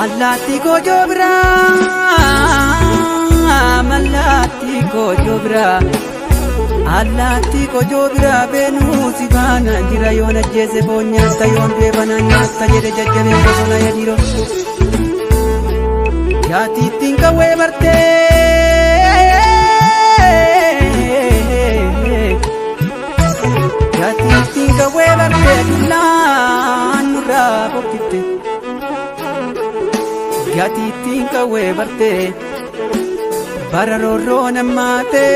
Allatti kojobra, mallatti kojobra, allatti kojobra benu sibana jira yona jese bonya tayon bebana nyata jere jajjabe bosona yadiro. Yati tinka webarte, yati tinka webarte dulan nura bokite. Yati tinka webarte bararoro namate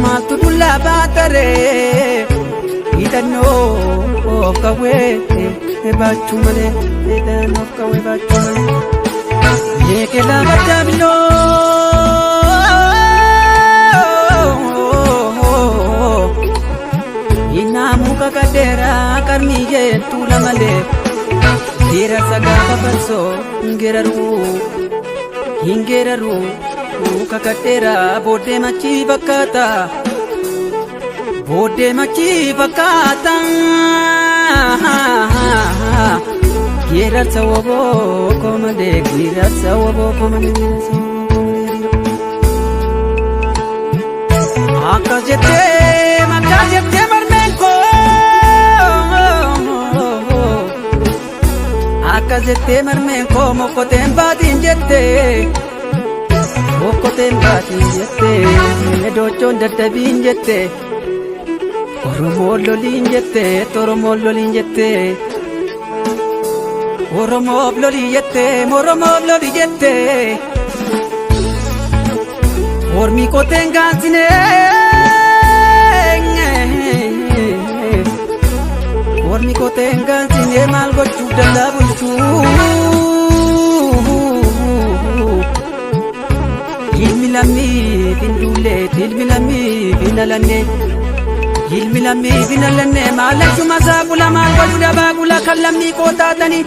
matu dulla batare idano kawe bachu male idano kawe bachu male yekela batamino inamu kakadera karmiye tula male Hira sagaba balso hingeraru kakatera bode machi bakata Hira sawobo komade hira sawobo komade akajete marmenko Akazete marmenko mokoten batin jette dochon dadabin jette oromololin jette toromololin jette oromobloli jette ormi koten gansine Ormi koten gansine mal gochu dalla bulchu Ilmilami bindule ilmilami binalane malachu mazagula mal gochu dabagula kallami kotatani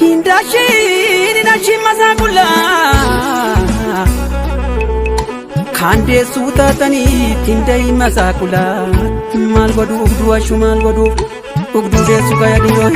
Hindashi mazagula Khande sutatani tindai mazagula mal godu ugdu ashu mal godu ugdu de sugaya diyon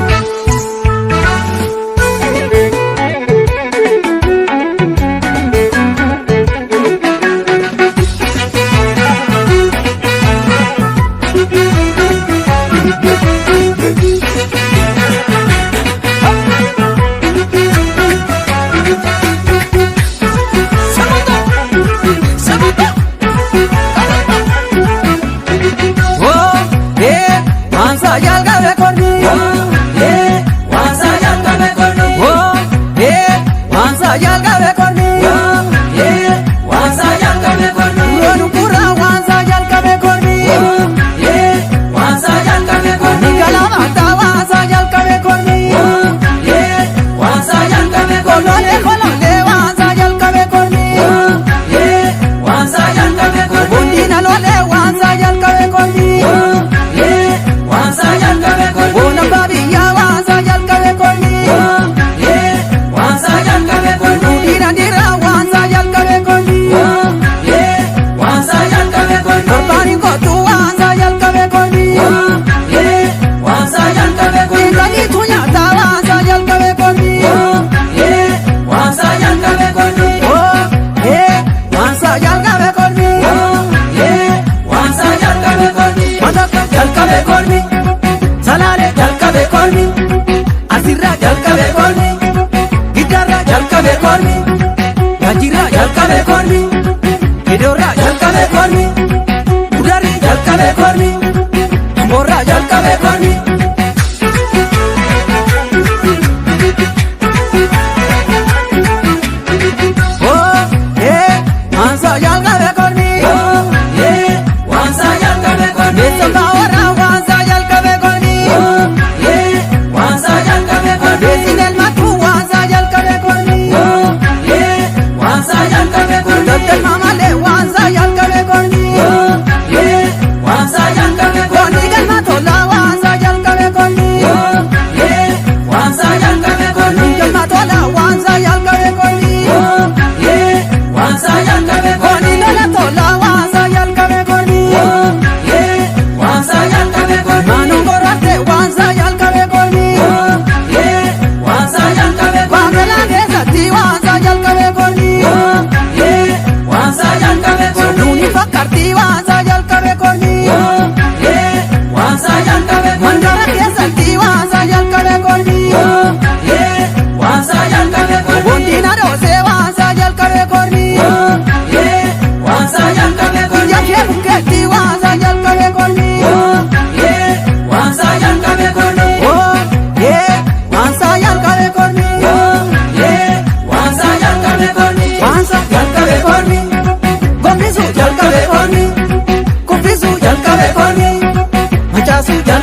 Wanza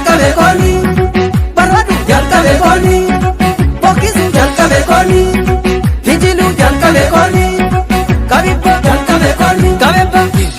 jalqabe kooni barbaadu jalqabe kooni bokkisu jalqabe kooni fijilu jalqabe kooni kabibbo jalqabe kooni kabibbo.